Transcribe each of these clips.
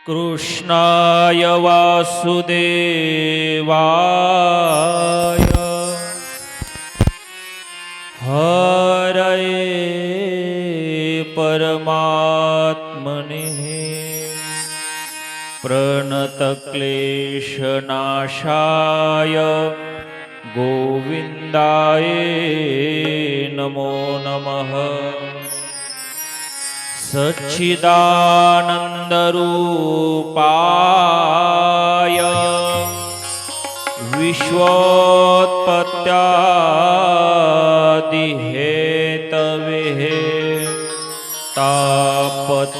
कृष्णाय वासुदेवाय हरये परमात्मने प्रणतक्लेशनाशाय गोविन्दाय नमो नमः। सच्चिदानन्दरूपाय विश्वोत्पत्त्यादिहेतवे तापत्रयविनाशाय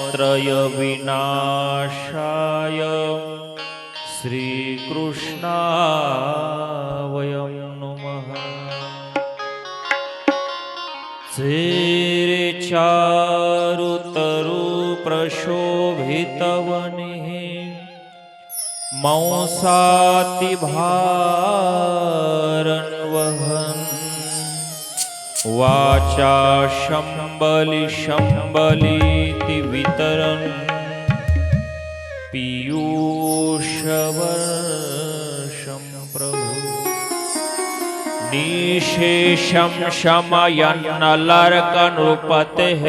श्रीकृष्णाय नमः। चेरे चारुतरु प्रशोभितवनिः मंसातिभारन्वहन् वाचा शम्बलिशम्बलीति वितरन् पीयूषवर्षं प्रभु निशेषं शमयन्नलर्कनृपतेः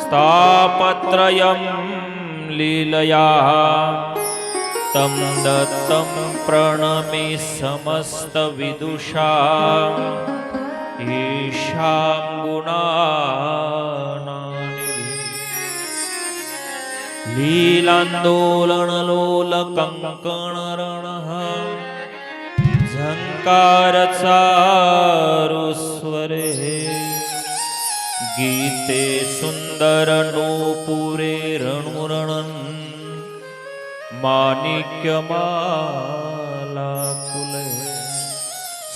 स्थापत्रयं लीलया तं दत्तं प्रणमे समस्तविदुषा ईशां गुणानानिधिं लीलान्दोलनलोलकङ्कणरणः झंकारचारुस्वरे गीते सुन्दरनूपुरे रणुरणन् माणिक्यमालाकुले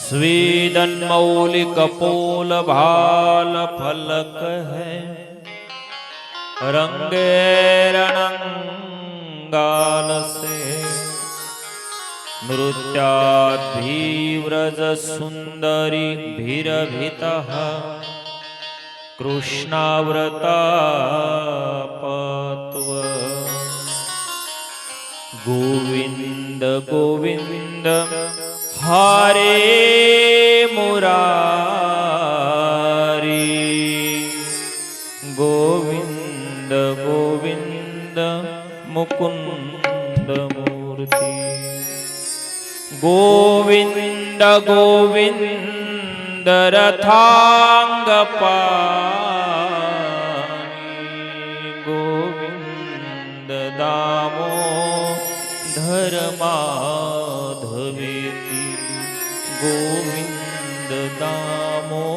स्वेदन्मौलिकपोलभालफलक है रंगेरणंगाल से नृत्याद्भिव्रज सुंदरी भीरभितः कृष्णाव्रतापत्व गोविंद गोविंद हरे मुरारी गोविंद गोविंद मुकुंद मूर्ति गोविंद गोविंद रथांगपाणि गोविंद दामोदर माधवेति गोविंद दामोदर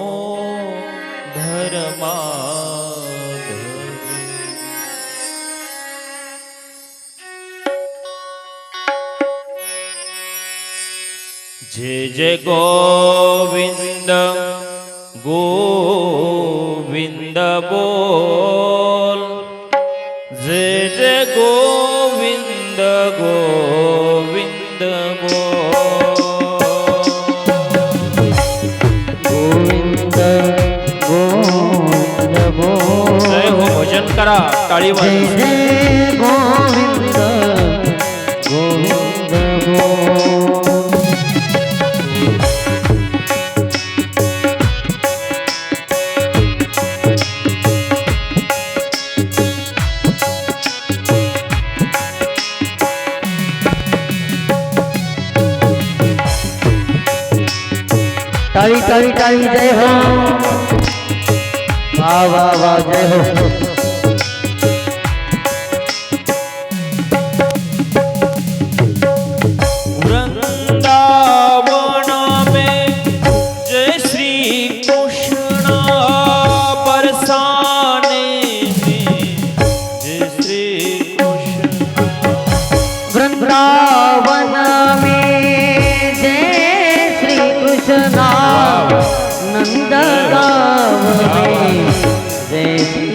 माधवेति। जय जय गोविंद गोविंद बोल जय जय गोविंद गोविंद बोल गोविंद गोविंद बोल जय हो भजन करा टाळी जय वाजवा। जय गोविंद गोविंद बोल ताली ताली ताली जय हो वाह वाह वाह जय हो वृंदावन में जय श्री कृष्ण बरसाने में जय श्री कृष्ण वृंदावन में जय श्री कृष्ण नंद गाँव में जय श्री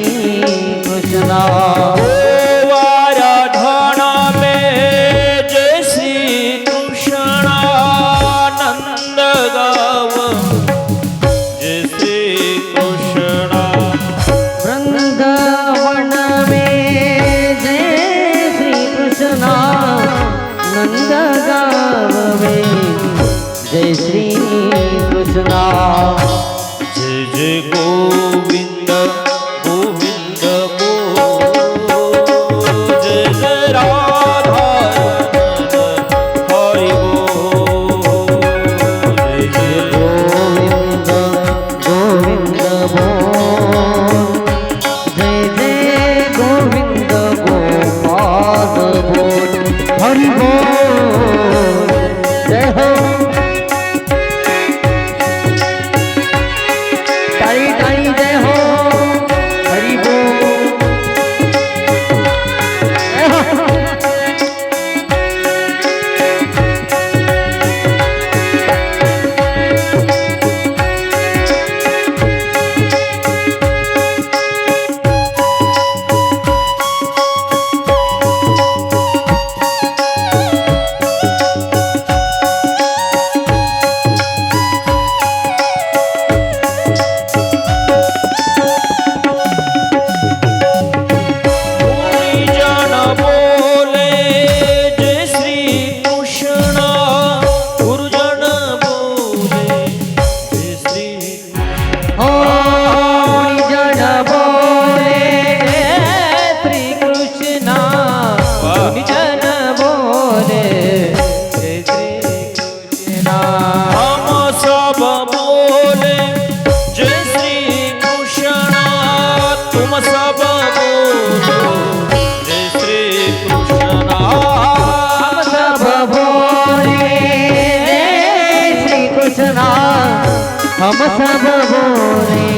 हम सब बोले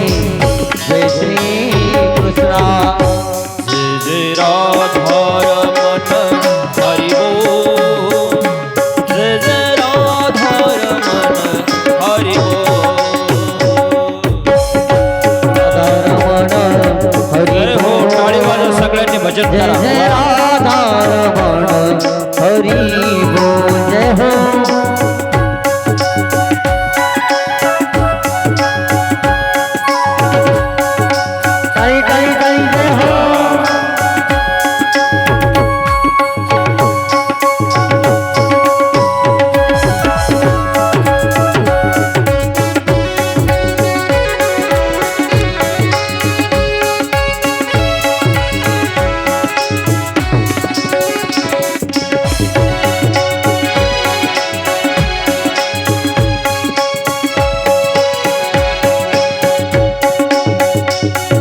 जय श्री कृष्णा। जय जय राधा रमण हरि बोल। जय जय राधा रमण हरि बोल। रमण हरि अरे हो टाळी वाजवा सगळ्यांनी भजन जय करा। जय राधा रमण हरि बोल जय हो। टाळी टाळी टाळी जय हो।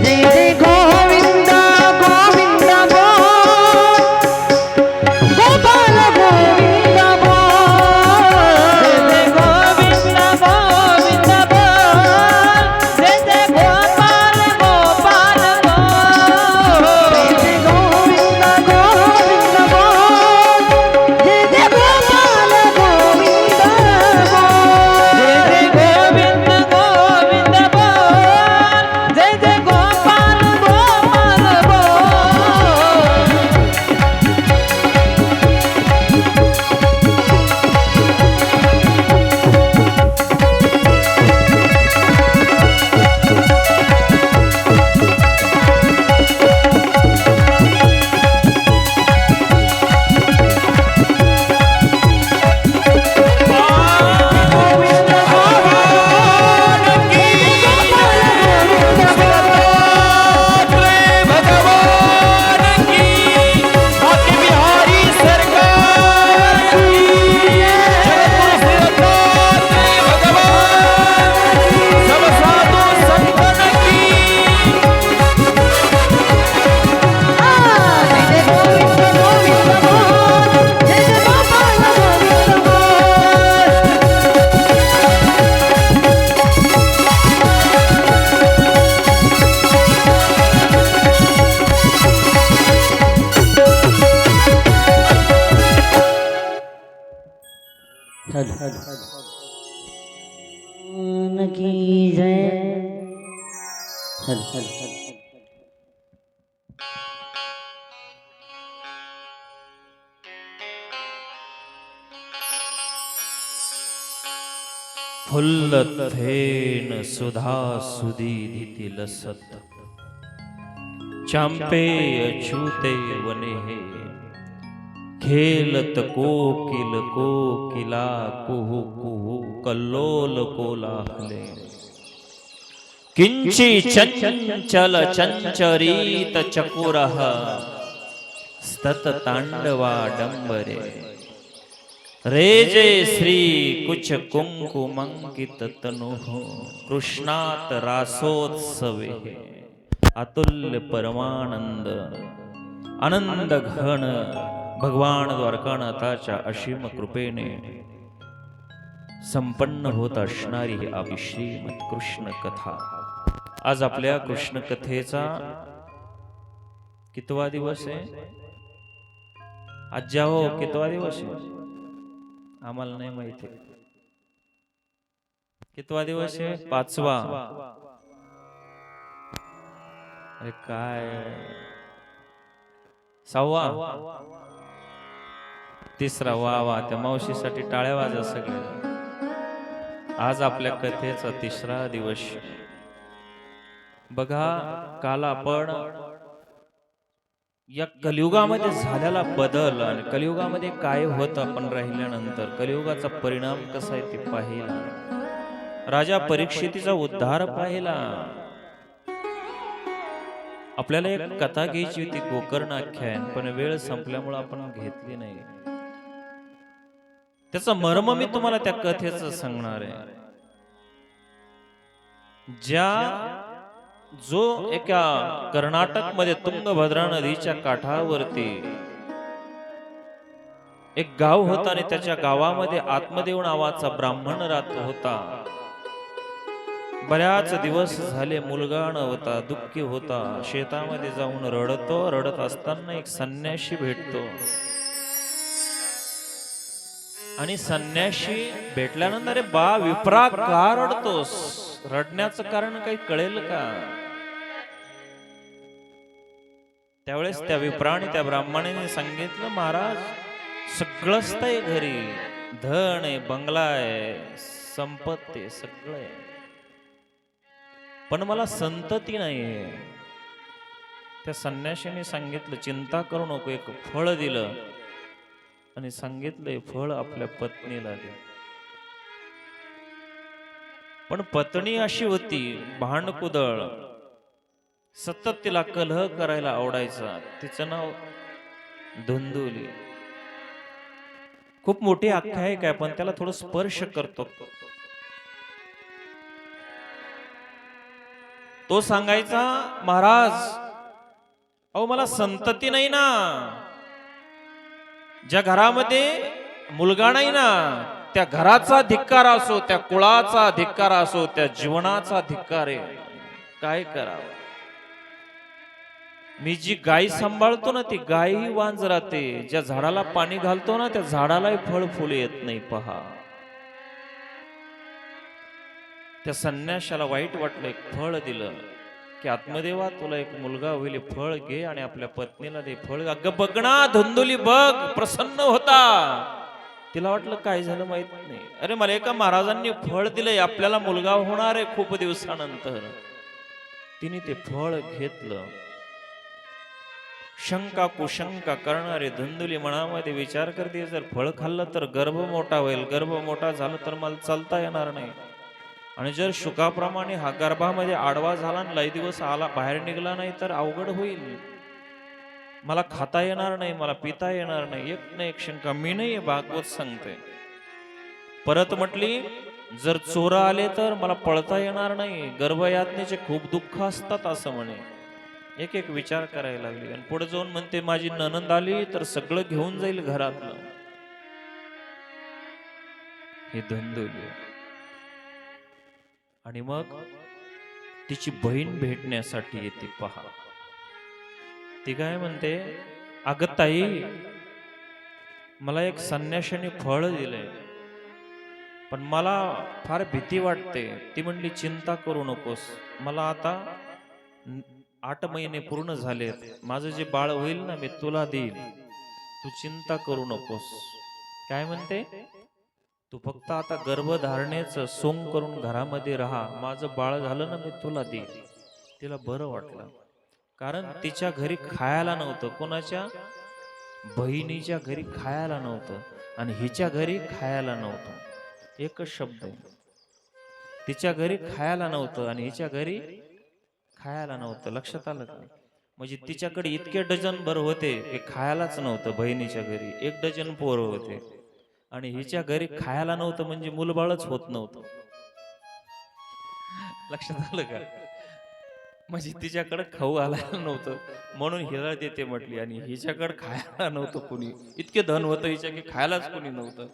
जय जय गोविंद गोविंद बोल गोपाल गोविंद बोल। जय गोविंद गोविंद बोल। जय जय गोपाल गोपाल बोल। जय गोविंद गोविंद बोल जय जय गोपाल गोविंद बोल। जय जय गोविंद गोविंद बोल। जय जय गोपाल गोपाल बोल। गोविंद भगवान की भगवान की बाकी बिहारी सरकार की भगवान सब साधु संतन की। जय जय गोविंद गोविंद बोल जय जय गोपाल गोविंद बोल। भगवान की जय। फुल्लथेन सुधा सुदीधिति लसत चांपेय छूते वने खेलत कोकिल कोकिला कुहु कुहु कल्लोल कोलाहले किंची चंचल चंचरीत चकुरः स्तत तांडवाडंबरे रेजे श्री कुछ कुंकुमंकित तनुः कृष्णात रासोत्सवे अतुल्य परमानंद आनंद घन भगवान द्वारकानाथाच्या असीम कृपेने संपन्न होत असणारी ही आपली श्रीमद कृष्ण कथा। आज आपल्या कृष्ण कथेचा कितवा दिवस आहे? आज्या हो कितवा दिवस आहे? आम्हाला नाही माहिती कितवा दिवस आहे? पाचवा। अरे काय सहावा तिसरा। वा वा त्या मावशीसाठी टाळ्या वाजा सगळे। आज आपल्या कथेचा तिसरा दिवस। बघा काल आपण या कलियुगामध्ये झालेला बदल आणि कलियुगामध्ये काय होत आपण राहिल्यानंतर कलियुगाचा परिणाम कसा आहे ते पाहिला। राजा परीक्षितीचा उद्धार पाहिला। आपल्याला एक कथा घ्यायची होती गोकर्ण आख्यान, पण वेळ संपल्यामुळे आपण घेतली नाही। त्याचं मर्म मी तुम्हाला त्या कथेचं सांगणार आहे। जो एका कर्नाटक मध्ये तुंगभद्रा नदीच्या काठावरती एक गाव होता आणि त्याच्या गावामध्ये आत्मदेव नावाचा ब्राह्मण राहत होता। बऱ्याच दिवस झाले मुलगा नव्हता, दुःखी होता. शेतामध्ये जाऊन रडतो. रडत असताना एक संन्याशी भेटतो आणि संन्याशी भेटल्यानंतर, अरे बा विप्रा का रडतोस? रडण्याचं कारण काही कळेल का? त्यावेळेस त्या विप्राने त्या ब्राह्मणाने सांगितलं, महाराज सगळंच आहे घरी, धन आहे, बंगला आहे, संपत्ती आहे, सगळं आहे, पण मला संतती नाहीये. त्या संन्याशीने सांगितलं, चिंता करू नको. एक फळ दिलं आणि सांगितलं, फळ आपल्या पत्नीला दे. पण पत्नी अशी होती भांडकुदळ, सतत तिला कलह करायला आवडायचा. तिचं नाव धुंदुली. खूप मोठी आख्यायिका आहे, पण त्याला थोडं स्पर्श करतो. तो सांगायचा, महाराज अहो मला संतती नाही ना, ज्या घरामध्ये मुलगा नाही ना, त्या घराचा धिक्कार असो, त्या कुळाचा धिक्कार असो, त्या जीवनाचा धिक्कार आहे. काय करावं? मी जी गाय सांभाळतो ना, ती गायही वांज राहते. ज्या झाडाला पाणी घालतो ना, त्या झाडालाही फळ फुल येत नाही. पहा, त्या संन्याशाला वाईट वाटलं. एक फळ दिलं की आत्मदेवा तुला एक मुलगा होईल, फळ घे आणि आपल्या पत्नीला दे. फळ, अगं बघ ना धुंदुली, बघ प्रसन्न होता. तिला वाटलं काय झालं माहित नाही. अरे मला एका महाराजांनी फळ दिलंय, आपल्याला मुलगा होणार आहे खूप दिवसानंतर. तिने ते फळ घेतलं. शंका कुशंका करणारी धुंदुली मनामध्ये विचार करते, जर फळ खाल्लं तर गर्भ मोठा होईल, गर्भ मोठा झाला तर मला चालता येणार नाही, आणि जर शुकाप्रमाणे हा गर्भामध्ये आडवा झाला आणि लय दिवस आला बाहेर निघला नाही तर अवघड होईल, मला खाता येणार नाही, मला पिता येणार नाही. एक ना एक शंका. मी नाही, भागवत सांगते. परत म्हटली, जर चोर आले तर मला पळता येणार नाही, गर्भयातनेचे खूप दुःख असतात असं म्हणे. एक एक विचार करायला लागली. आणि पुढे जाऊन म्हणते, माझी नणंद आली तर सगळं घेऊन जाईल घरातलं. हे धुंदुली. आणि मग तिची बहीण भेटण्यासाठी येते. पहा, ती काय म्हणते, अगं ताई मला एक संन्याशाने फळ दिलंय, पण मला फार भीती वाटते. ती म्हणली, चिंता करू नकोस, मला आता 8 महिने पूर्ण झालेत, माझं जे बाळ होईल ना मी तुला देईल, तू चिंता करू नकोस. काय म्हणते, तू फक्त आता गर्भधारणेचं सोंग करून घरामध्ये राहा, माझं बाळ झालं ना मी तुला देईल. तिला बरं वाटलं, कारण तिच्या घरी खायला नव्हतं. कोणाच्या? बहिणीच्या घरी खायला नव्हतं आणि हिच्या घरी खायला नव्हतं. एकच शब्द आहे, तिच्या घरी खायला नव्हतं आणि हिच्या घरी खायला नव्हतं. लक्षात आलं का? म्हणजे तिच्याकडे इतके डझन भर होते की खायलाच नव्हतं. बहिणीच्या घरी 1 डझन पोरं होते आणि हिच्या घरी खायला नव्हतं, म्हणजे मुलबाळच होत नव्हतं. लक्षात आलं का? म्हणजे तिच्याकडे खाऊ आलायला नव्हतं म्हणून हिला देते म्हटली, आणि हिच्याकडे खायला नव्हतं कुणी, इतके धन होतं हिच्या की खायलाच कुणी नव्हतं.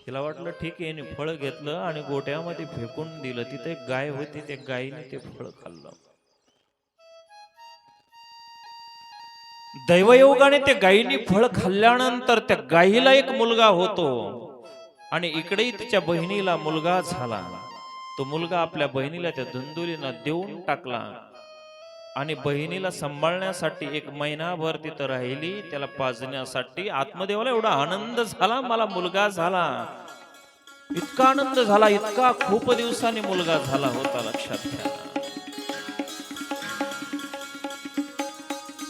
हिला वाटलं ठीक आहे, फळ घेतलं आणि गोट्यामध्ये फेकून दिलं. तिथे एक गाय होती, त्या गायीने ते फळ खाल्लं. दैवयोगाने त्या गायीने फळ खाल्ल्यानंतर त्या गायीला एक मुलगा होतो आणि इकडेही तिच्या बहिणीला मुलगा झाला. तो मुलगा आपल्या बहिणीला त्या धुंदुलीला देऊन टाकला आणि बहिणीला सांभाळण्यासाठी 1 महिनाभर तिथं राहिली, त्याला पाजण्यासाठी. आत्मदेवाला एवढा आनंद झाला, मला मुलगा झाला, इतका आनंद झाला, इतका खूप दिवसांनी मुलगा झाला होता. लक्षात घ्या.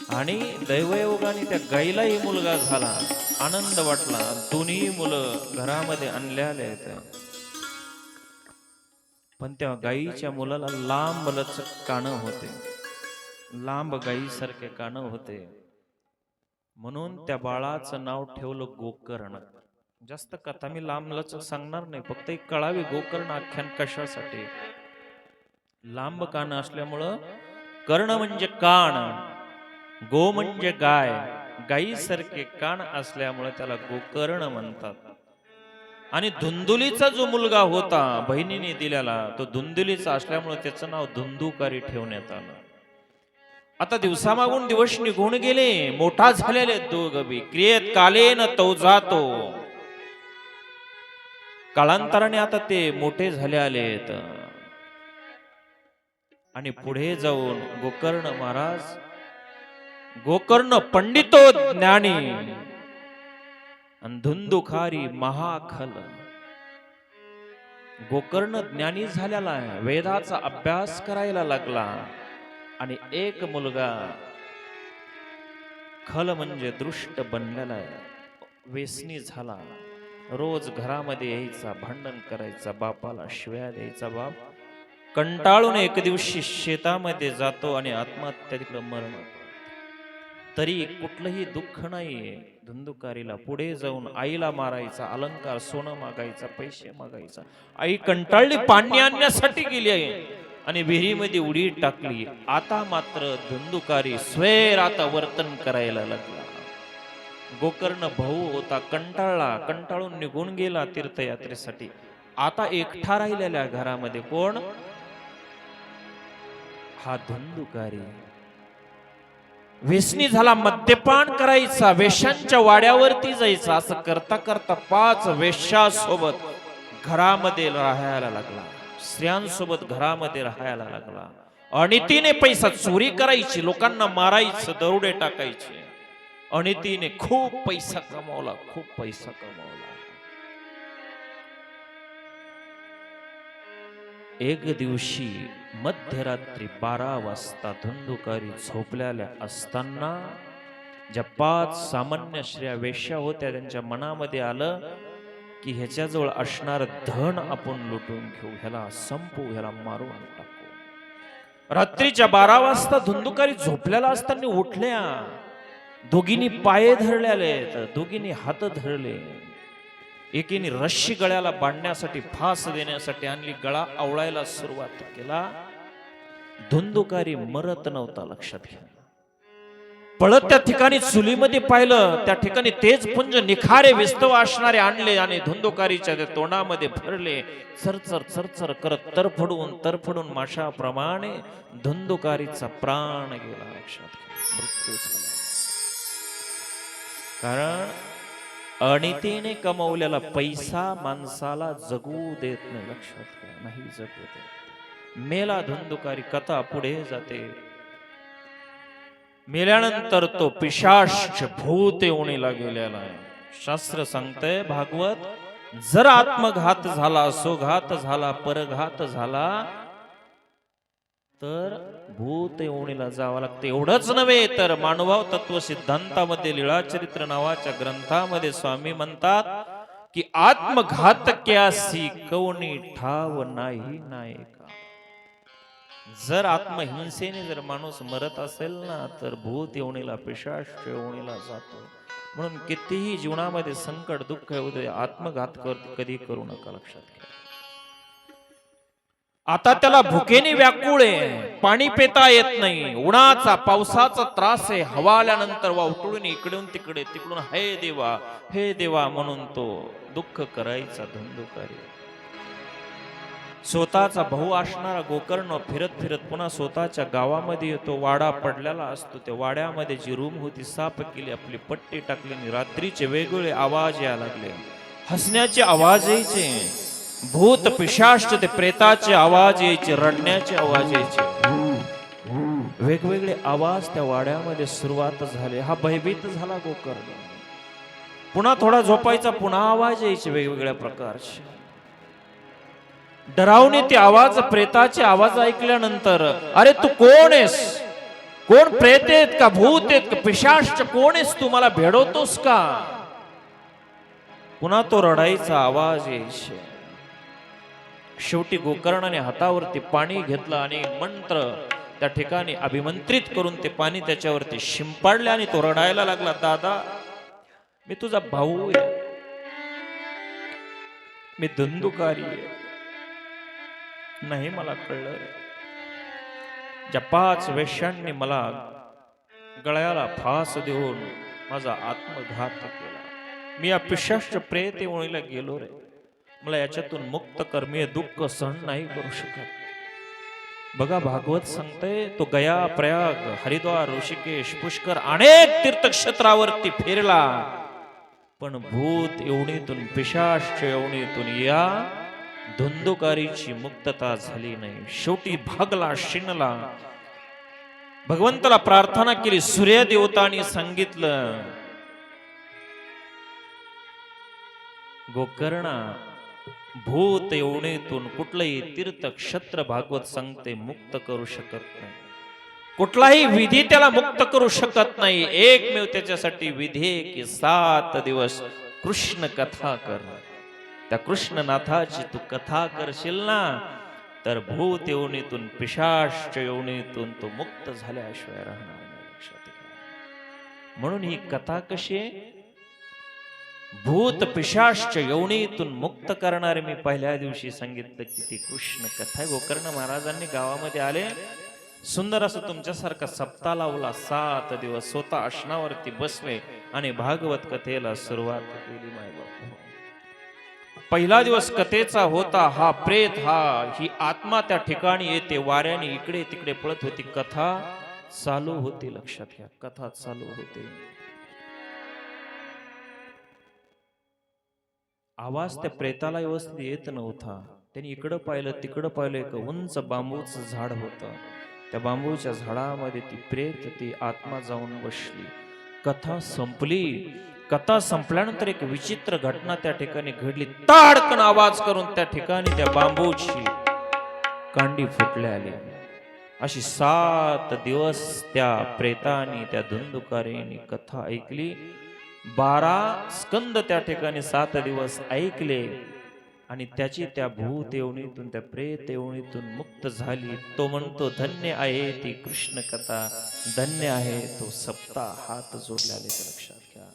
आणि दैवयोगाने त्या गाईलाही मुलगा झाला, आनंद वाटला. दोन्ही मुलं घरामध्ये आणलेले आहेत. पण त्या गाईच्या मुलाला लांब लचक कानं होते, लांब गाईसारखे कानं होते, म्हणून त्या बाळाचं नाव ठेवलं गोकर्ण. जास्त कथा मी लांब लचक सांगणार नाही, फक्त एक कळावी गोकर्ण आख्यान कशासाठी. लांब कान असल्यामुळं, कर्ण म्हणजे कान, गो म्हणजे गाय, गायीसारखे कान असल्यामुळे त्याला गोकर्ण म्हणतात. आणि धुंदुलीचा जो मुलगा होता बहिणीने दिलेला तो धुंदुलीचा असल्यामुळे त्याचं नाव धुंदुकारी ठेवण्यात आलं. आता दिवसामागून दिवस निघून गेले, मोठा झालेले दोघ बी. क्रियेत कालेन तो जातो. काळांतराने आता ते मोठे झाले आलेत आणि पुढे जाऊन गोकर्ण महाराज, गोकर्ण पंडितो ज्ञानी आणि धुंदुकारी महाखल. गोकर्ण ज्ञानी झालेला आहे, वेदाचा अभ्यास करायला लागला. आणि एक मुलगा खल म्हणजे दृष्ट बनलेला आहे, व्यसनी झाला. रोज घरामध्ये यायचा, भांडण करायचा, बापाला शिव्या द्यायचा. बाप कंटाळून एक दिवशी शेतामध्ये जातो आणि आत्महत्या, तिकडे मरण. तरी कुठलंही दुःख नाहीये धुंदुकारीला. पुढे जाऊन आईला मारायचा, अलंकार सोनं मागायचा, पैसे मागायचा. आई कंटाळली, पाणी आणण्यासाठी गेली आहे आणि विहिरीमध्ये उडी टाकली. आता मात्र धुंदुकारी स्वेर आता वर्तन करायला लागला. गोकर्ण भाऊ होता, कंटाळला, कंटाळून निघून गेला तीर्थयात्रेसाठी. आता एकटा राहिलेल्या घरामध्ये कोण? हा धुंदुकारी. व्यसनी झाला, मद्यपान करायचा, वेश्यांच्या वाड्यावरती जायचा. असं करता करता 5 वेश्यासोबत घरामध्ये राहायला लागला, स्त्रियांसोबत घरामध्ये राहायला लागला. अनितीने पैसा चोरी करायची, लोकांना मारायचं, दरोडे टाकायचे. अनितीने खूप पैसा कमावला, खूप पैसा कमावला. एक दिवशी मध्यरात्री 12 वाजता धुंदुकारी झोपलेल्या असताना ज्या 5 सामान्य स्त्रिया वेश्या होत्या त्यांच्या मनामध्ये आलं की ह्याच्याजवळ असणार धन आपण लुटून घेऊ, ह्याला संपू, ह्याला मारून टाकू. रात्रीच्या 12 वाजता धुंदुकारी झोपलेला असताना उठल्या. दोघींनी पाय धरलेले, दोघींनी हात धरले. एकीने रश्शी गळ्याला बांधण्यासाठी, फास देण्यासाठी आणली, गळा आवळायला सुरुवात केला. धुंदुकारी मरत नव्हता, लक्षात घ्या. पळत त्या ठिकाणी चुलीमध्ये पाहिलं, त्या ठिकाणी तेच पुंज निखारे विस्तव असणारे आणले आणि धुंदुकारीच्या त्या तोंडामध्ये भरले. चरचर चरचर करत तरफडून तरफडून माशाप्रमाणे धुंदुकारीचा प्राण गेला, लक्षात घ्या. मृत्यू झाला. कारण अनितीने कमवलेला पैसा माणसाला जगू देत नाही, लक्षात घ्या, नाही जगू देत. मेला धुंदुकारी, कथा पुढे जाते. मेल्यानंतर तो पिशाच भूत योनीला गेलेला आहे. शास्त्र सांगतंय, भागवत, जर आत्मघात झाला, सोघात झाला, परघात झाला तर भूत योनीला जावं लागतं. एवढंच नव्हे तर मानुभाव तत्व सिद्धांतामध्ये लीळाचरित्र नावाच्या ग्रंथामध्ये स्वामी म्हणतात की आत्मघातक्यासी कोणी ठाव नाही नायका. जर आत्महिंसेने जर माणूस मरत असेल ना तर भूत योनीला, पिशाच योनीला जातो. म्हणून कितीही जीवनामध्ये संकट दुःख येऊ दे, आत्मघात कधी करू नका, लक्षात घ्या. आता त्याला भुकेने व्याकुळ आहे, पाणी पिता येत नाही, उन्हाचा पावसाचा त्रास आहे. हवा आल्यानंतर वावटळून इकडून तिकडे, तिकडून हे देवा, हे देवा म्हणून तो दुःख करायचा धुंदुकारी. स्वतःचा भाऊ असणारा गोकर्ण फिरत फिरत पुन्हा स्वतःच्या गावामध्ये येतो. वाडा पडलेला असतो, त्या वाड्यामध्ये जी रूम होती साफ केली, आपली पट्टी टाकली आणि रात्रीचे वेगवेगळे आवाज यायला लागले. हसण्याचे आवाज यायचे, भूत पिशाच ते प्रेताचे आवाज यायचे, रडण्याचे आवाज यायचे. वेगवेगळे आवाज त्या वाड्यामध्ये सुरुवात झाले. हा भयभीत झाला गोकर्ण. पुन्हा थोडा झोपायचा, पुन्हा आवाज यायचे वेगवेगळ्या प्रकारचे. डरावने ते आवाज, प्रेताचे आवाज ऐकल्यानंतर, अरे तू कोण आहेस? कोण प्रेत आहेत का, भूत आहेत का, पिशाच कोण आहेस तू? मला भेडवतोस का? पुन्हा तो रडायचा आवाज यायचे. शेवटी गोकर्णाने हातावरती पाणी घेतलं आणि मंत्र त्या ठिकाणी अभिमंत्रित करून ते पाणी त्याच्यावरती शिंपाडले आणि तो रडायला लागला. दादा, मी तुझा भाऊ आहे, मी धुंदुकारी आहे. नाही मला कळलं, ज्या 5 वेश्यांनी मला गळ्याला फास देऊन माझा आत्मघात केला, मी या पिशाच प्रेत योनीला गेलो रे. मला याच्यातून मुक्त कर, मी हे दुःख सहन नाही करू शकत. बघा भागवत सांगतंय, तो गया, प्रयाग, हरिद्वार, ऋषिकेश, पुष्कर अनेक तीर्थक्षेत्रावरती फिरला, पण भूत योनीतून, पिशाच योनीतून या धुंदुकारीची मुक्तता झाली नाही. शेवटी भागला, शिनला, भगवंताला प्रार्थना केली. सूर्य देवतांनी सांगितलं, गोकर्णा, भूत योनीतून कुठलंही तीर्थक्षेत्र भागवत सांगते मुक्त करू शकत नाही. कुठलाही विधी त्याला मुक्त करू शकत नाही. एकमेव त्याच्यासाठी विधी आहे की 7 दिवस कृष्ण कथा कर. त्या कृष्णनाथाची तू कथा करशील ना, तर भूत योनीतून, पिशाच योनीतून तो मुक्त झाल्याशिवाय राहणार नाही. लक्षात घ्या. म्हणून ही कथा कशी आहे? भूत पिशाच योनीतून मुक्त करणारे मी पहिल्या दिवशी सांगितलं की ती कृष्ण कथा. गोकर्ण महाराजांनी गावामध्ये आले, सुंदर असं तुमच्यासारखा सप्ताह लावला. 7 दिवस स्वतः आसनावरती बसले आणि भागवत कथेला सुरुवात केली. माय बाप, पहिला दिवस कथेचा होता. हा प्रेत, ही आत्मा त्या ठिकाणी येते, वाऱ्याने इकडे तिकडे पळत होती. कथा चालू होती. लक्षात घ्या, कथा चालू होते. आवाज त्या प्रेताला व्यवस्थित येत नव्हता. त्यांनी इकडं पाहिलं, तिकडं पाहिलं. एक उंच बांबूचं झाड होतं. त्या बांबूच्या झाडामध्ये ती प्रेत, ती आत्मा जाऊन बसली. कथा संपली. कथा संपल्यानंतर एक विचित्र घटना त्या ठिकाणी घडली. ताडकन आवाज करून त्या ठिकाणी त्या बांबूची कांडी फुटल्या आली. अशी 7 दिवस त्या प्रेतानी, त्या धुंदुकारीने कथा ऐकली. 12 स्कंद त्या ठिकाणी 7 दिवस ऐकले आणि त्याची त्या भूत योनीतून, त्या प्रेत योनीतून मुक्त झाली. तो म्हणतो, धन्य आहे ती कृष्ण कथा, धन्य आहे तो सप्ताह. हात जोडलेले. लक्षात घ्या.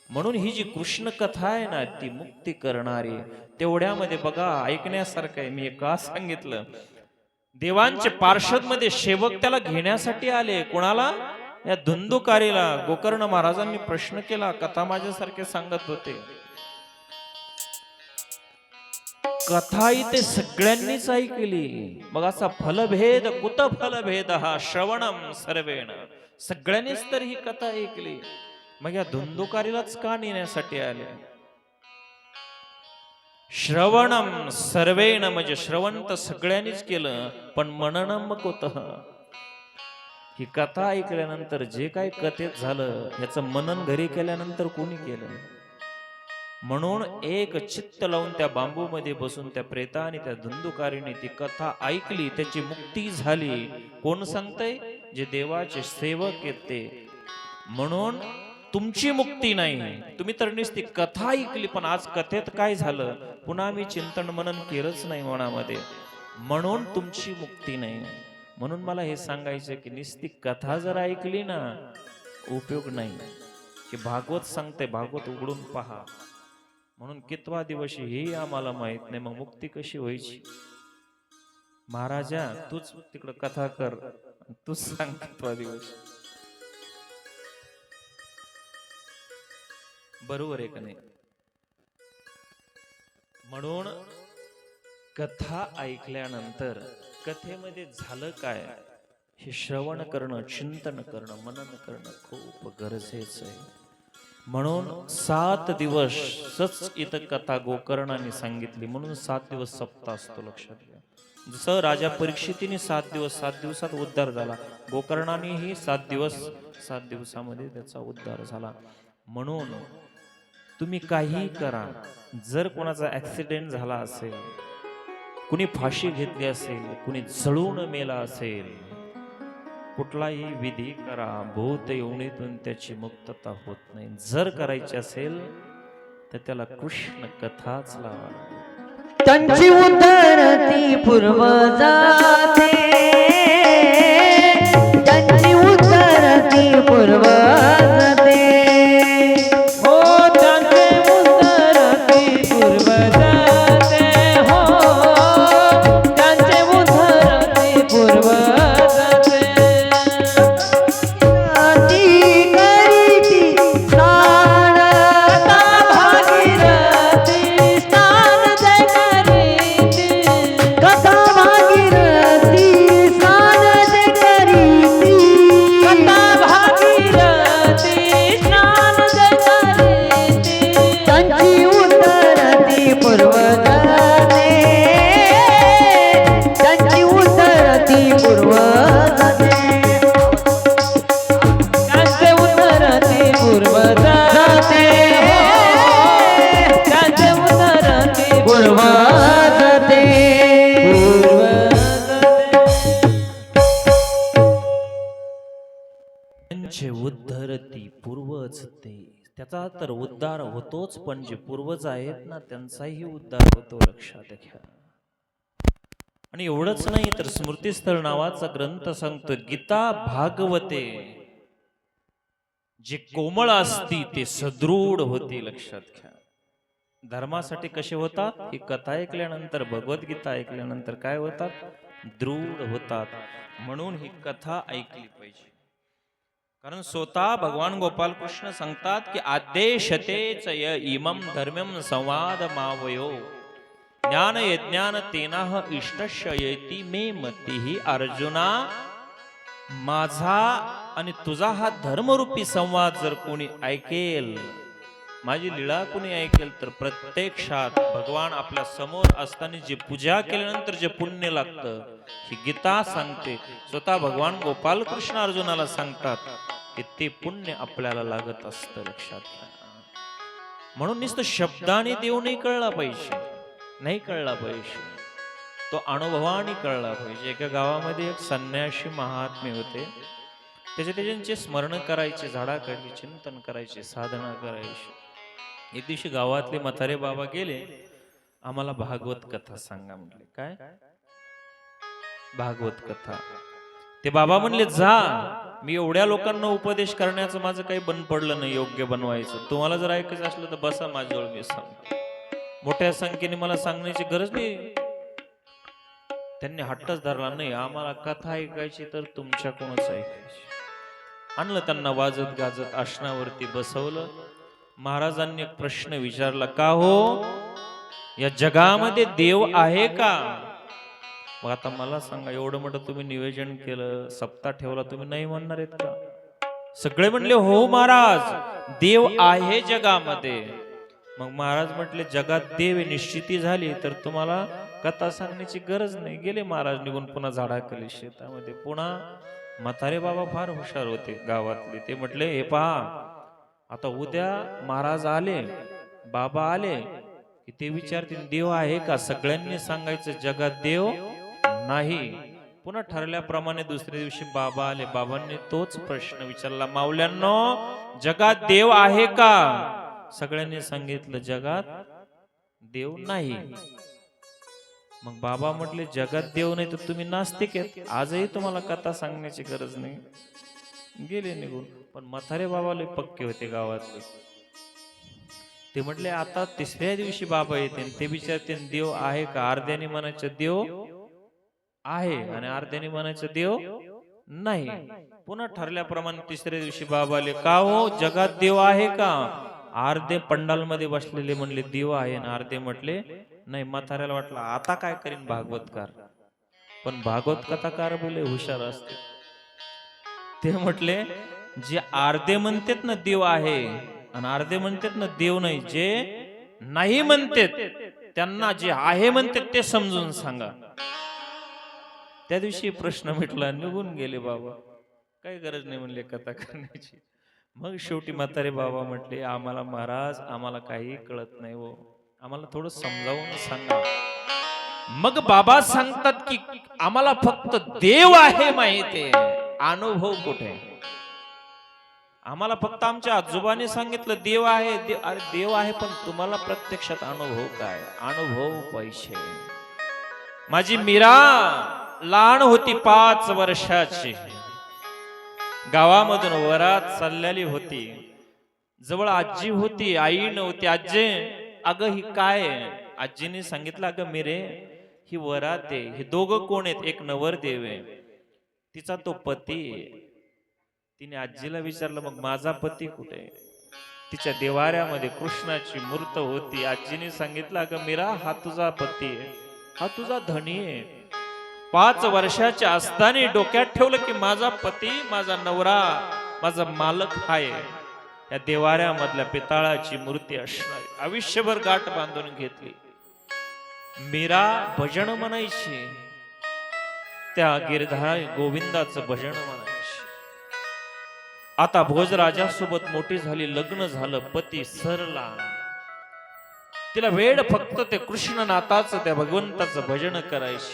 म्हणून ही जी कृष्ण कथा आहे ना, ती मुक्ती करणारी. तेवढ्यामध्ये बघा, ऐकण्यासारखं आहे. मी हे का सांगितलं? देवांचे पार्षद मध्ये सेवक त्याला घेण्यासाठी आले. कोणाला? या धुंदुकारीला. गोकर्ण महाराजांनी प्रश्न केला. कथा माझ्यासारखे सांगत होते. कथा इथे सगळ्यांनीच ऐकली. मग असा फलभेद, कुत फलभेद हा श्रवणम सर्वेण. सगळ्यांनीच तर ही कथा ऐकली. मग या धुंदुकारीलाच का नेण्यासाठी आले? श्रवणम सर्वेण म्हणजे श्रवण तर सगळ्यांनीच केलं, पण मननम कुतः. ही कथा ऐकल्यानंतर जे काही कथेत झालं, याचं मनन घरी केल्यानंतर कोणी केलं? म्हणून एक चित्त लावून त्या बांबूमध्ये बसून त्या प्रेता आणि त्या धुंदुकारीने ती कथा ऐकली. त्याची मुक्ती झाली. कोण सांगतंय? जे देवाचे सेवक आहेत ते. म्हणून तुमची मुक्ती नाही. तुम्ही तर नुसती कथा ऐकली, पण आज कथेत काय झालं? पुन्हा मी चिंतन मनन केलंच नाही मनामध्ये, म्हणून तुमची मुक्ती नाही. म्हणून मला हे सांगायचं की नुसती कथा जर ऐकली ना, उपयोग नाही. की भागवत सांगते, भागवत उघडून पहा. म्हणून कितवा दिवस हे आम्हाला माहित नाही, मग मुक्ती कशी व्हायची? महाराजा, तूच तिकडं कथा कर, तूच सांग कितवा दिवस. बरोबर आहे का नाही? म्हणून कथा ऐकल्यानंतर कथेमध्ये झालं काय, हे श्रवण करणं, चिंतन करणं, मनन करणं खूप गरजेचं आहे. म्हणून 7 दिवसच इथं कथा गोकर्णाने सांगितली. म्हणून 7 दिवस सप्ताह असतो. लक्षात घ्या. जसं राजा परीक्षितीने 7 दिवस, 7 दिवसात उद्धार झाला, गोकर्णानेही 7 दिवस, 7 दिवसामध्ये त्याचा उद्धार झाला. म्हणून तुम्ही काही करा, जर कोणाचा ऍक्सिडेंट झाला असेल, कुणी फाशी घेतली असेल, कुणी जळून मेला असेल, कुठलाही विधी करा, भूत योनीतून त्याची मुक्तता होत नाही. जर करायची असेल तर त्याला कृष्ण कथाच लावा. त्यांची उतरती पूर्व जाते, त्यांची उतरती पूर्व जाते. हो त्यांचे उतरती पूर्व जाते. हो त्यांचे उतरती पूर्व जाते. ती करीती स्नान आता भागीरथी, स्नान जय पूर्वज ते, त्याचा तर उद्धार होतोच, पण जे पूर्वज आहेत ना त्यांचाही उद्धार होतो, लक्षात घ्या. आणि एवढंच नाही तर स्मृतिस्थळ नावाचा ग्रंथ सांगतो, गीता भागवते जे कोमळ असती ते सदृढ होती, लक्षात घ्या. धर्मासाठी कसे होतात? ही कथा ऐकल्यानंतर, भगवद्गीता ऐकल्यानंतर काय होतात? दृढ होतात. म्हणून ही कथा ऐकली पाहिजे. कारण स्वतः भगवान गोपाल कृष्ण सांगतात की आदेशतेच य इमं धर्म्यं संवाद मावयो ज्ञान यज्ञान तेनाह इष्टस्य येती मे मतीहि. अर्जुना, माझा आणि तुझा हा धर्मरूपी संवाद जर कोणी ऐकेल, माझी लीळा कोणी ऐकेल, तर प्रत्यक्षात भगवान आपल्या समोर असताना जे पूजा केल्यानंतर जे पुण्य लागतं, ही गीता सांगते. स्वतः भगवान गोपाल कृष्ण अर्जुनाला सांगतात की ते पुण्य आपल्याला लागत असतं, लक्षात घ्या. म्हणून नुसतं शब्दाने देव नाही कळला पाहिजे, नाही कळला पाहिजे, तो अनुभवाने कळला पाहिजे. एका गावामध्ये एक संन्यासी महात्मे होते. त्याचे स्मरण करायचे, झाडाखाली चिंतन करायचे, साधना करायची. एक दिवशी गावातले म्हातारे बाबा गेले, आम्हाला भागवत कथा सांगा म्हटले. काय भागवत कथा? ते बाबा म्हणले, जा, मी एवढ्या लोकांना उपदेश करण्याचं माझं काही बंद पडलं नाही योग्य बनवायचं. तुम्हाला जर ऐकायचं असलं तर बसा माझ्याजवळ, मी सांगतो. मोठ्या संख्येने मला सांगण्याची गरज नाही. त्यांनी हट्टच धरला, नाही आम्हाला कथा ऐकायची तर तुमच्याकडूनच ऐकायची. आणलं त्यांना वाजत गाजत, आसनावरती बसवलं. महाराजांनी एक प्रश्न विचारला, का हो, या जगामध्ये देव आहे का? मग आता मला सांगा, एवढं मोठं तुम्ही नियोजन केलं, सप्ताह ठेवला, तुम्ही नाही म्हणणार आहेत का? सगळे म्हणले, हो महाराज, देव आहे जगामध्ये. मग महाराज म्हटले, जगात देव निश्चिती झाली तर तुम्हाला कथा सांगण्याची गरज नाही. गेले महाराज निघून पुन्हा झाडाखाली शेतामध्ये. पुन्हा म्हातारे बाबा फार हुशार होते गावातले. ते म्हटले, हे पहा, आता उद्या महाराज आले, बाबा आले की ते विचारतील देव आहे का? सगळ्यांनी सांगायचं जगात देव नाही. पुन्हा ठरल्याप्रमाणे दुसऱ्या दिवशी बाबा आले. बाबांनी तोच प्रश्न विचारला, माऊल्यांनो, जगात देव आहे का? सगळ्यांनी सांगितलं जगात देव नाही. मग बाबा म्हटले, जगात देव नाही तर तुम्ही नास्तिक आहेत, आजही तुम्हाला कथा सांगण्याची गरज नाही. गेले निघून. पण म्हातारे बाबाले पक्के होते गावातले. ते म्हटले, आता तिसऱ्या दिवशी बाबा येते, ते विचारते देव आहे का? अर्ध्याने म्हणायचं देव आहे आणि अर्ध्याने म्हणायचं देव नाही. पुन्हा ठरल्याप्रमाणे तिसऱ्या दिवशी बाबा आले, का हो, जगात देव आहे का? अर्धे पंडाल मध्ये बसलेले म्हणले देव आहे, आणि अर्धे म्हटले नाही. म्हाताऱ्याला वाटलं आता काय करीन भागवतकार. पण भागवत कथाकार बोले हुशार असते. ते म्हटले, जे अर्धे म्हणतात ना देव आहे आणि अर्धे म्हणतात ना देव नाही, जे नाही म्हणतात त्यांना जे आहे म्हणतात ते समजून सांगा. त्या दिवशी प्रश्न मिटला, निघून गेले बाबा. काही गरज नाही म्हणले कथा करण्याची. मग शेवटी म्हातारे बाबा म्हटले, आम्हाला महाराज, आम्हाला काही कळत नाही हो, आम्हाला थोडं समजावून सांगा. मग बाबा सांगतात की आम्हाला फक्त देव आहे माहिती आहे, अनुभव कुठे? आम्हाला फक्त आमच्या आजोबाने सांगितलं देव आहे. अरे देव आहे, पण तुम्हाला प्रत्यक्षात अनुभव काय? अनुभव पैसे. माझी मीरा लहान होती, 5 वर्षाची, गावामधून वरात चाललेली होती. जवळ आजी होती, आई नव्हती. आजी, अगं ही काय आहे? आजीने सांगितलं, अगं मिरे, ही वरात आहे. हे दोघं कोण आहेत? एक नवरदेव आहे, तिचा तो पती आहे. तिने आजीला विचारलं, मग माझा पती कुठे? तिच्या देवाऱ्यामध्ये कृष्णाची मूर्त होती. आजीने सांगितलं, अगं मीरा, हा तुझा पती आहे, हा तुझा धनी आहे. 5 वर्षाच्या असताना डोक्यात ठेवलं की माझा पती, माझा नवरा, माझा मालक आहे. या देवाऱ्यामधल्या पितळाची मूर्ती असणार. आयुष्यभर गाठ बांधून घेतली. मीरा भजन म्हणायची, त्या गिरधारी गोविंदाचं भजन म्हणायची. आता भोजराजासोबत मोठी झाली, लग्न झालं, पती सरला. तिला वेळ फक्त ते कृष्णनाथाचं, त्या भगवंताचं भजन करायची.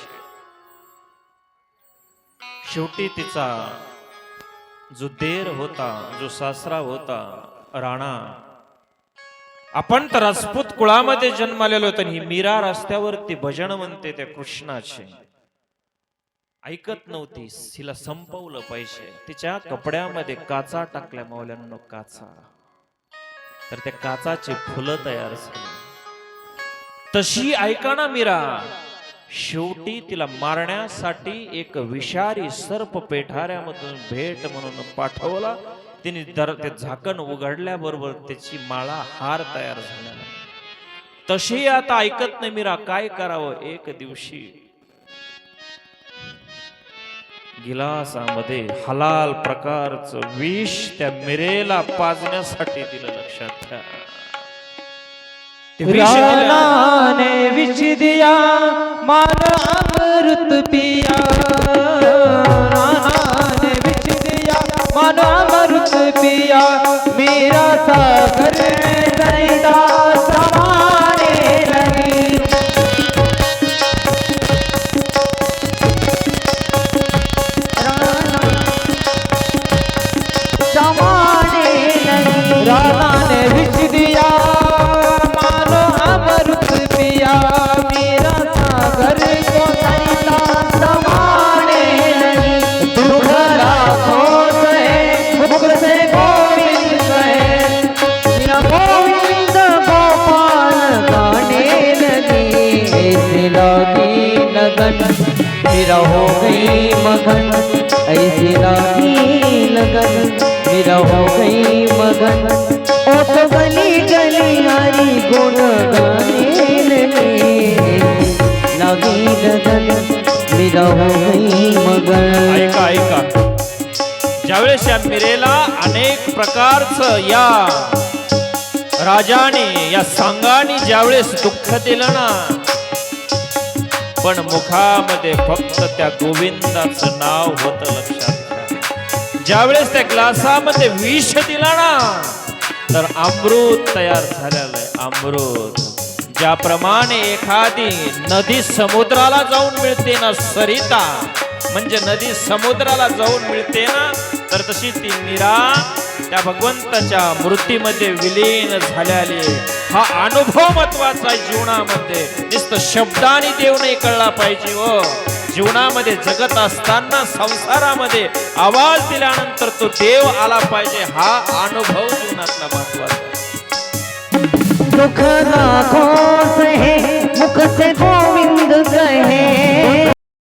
शेवटी तिचा जो देर होता, जो सासरा होता, राणा, आपण तर राजपूत कुळामध्ये जन्मालेलो, तर ही मीरा रस्त्यावरती भजन म्हणते त्या कृष्णाचे. ऐकत नव्हती, तिला संपवलं पाहिजे. तिच्या कपड्यामध्ये काचा टाकल्या मावल्यांनो, काचा. तर त्या काचाची फुलं तयार झाली. तशी ऐका ना मीरा, शेवटी तिला मारण्यासाठी एक विषारी सर्प पेठाऱ्यामधून भेट म्हणून पाठवला. तिने ते झाकण उघडल्याबरोबर त्याची माळा हार तयार झाला. तशी आता ऐकत नाही मीरा, काय करावं. एक दिवशी गिलासामध्ये हलाल प्रकारचं विष त्या मिरेला पाजण्यासाठी दिलं. लक्षात घ्या, ते विष दिलं. राणा ने विष दिया मान अमृत पिया, राणा ने विष दिया मान अमृत पिया, मेरा सागर सरिता समाने लगी। समाने लगी, राणा ने विष दिया मानो अमृत पिया, मेरा सागर को सरिता समाने लगी। दुख लाखों सहे मुख से गोविंद कहे, मेरा गोविंद गोपाल गाने लगी। ऐसी लगी लगन मेरा हो गई मगन, ऐसी लगी लगन मेरा हो गई मगन। ओ तो गली गली हरी गुण गाने लगी, लगी लगन मेरा हो गई मगन। ऐका ऐका, ज्यावेळेस या मिरेला अनेक प्रकारचं या राजाने, या सांगाने ज्यावेळेस दुःख दिलं ना, पण मुखामध्ये फक्त त्या गोविंदाचं नाव होतं. लक्षात घ्या, ज्यावेळेस त्या ग्लासामध्ये विष दिला ना, तर अमृत तयार झालेलं आहे. अमृत ज्याप्रमाणे एखादी नदी समुद्राला जाऊन मिळते ना, सरिता म्हणजे नदी समुद्राला जाऊन मिळते ना, तर तशी ती मीरा त्या भगवंताच्या मूर्तीमध्ये विलीन झालेली. हा अनुभव महत्वाचा आहे जीवनामध्ये. नुसतं शब्दाने देव नाही कळला पाहिजे. हो, जीवनामध्ये जगत असताना संसारामध्ये आवाज दिल्यानंतर तो देव आला पाहिजे. हा अनुभव जीवनातला महत्वाचा आहे. दुख लाखों सहे मुख से गोविंद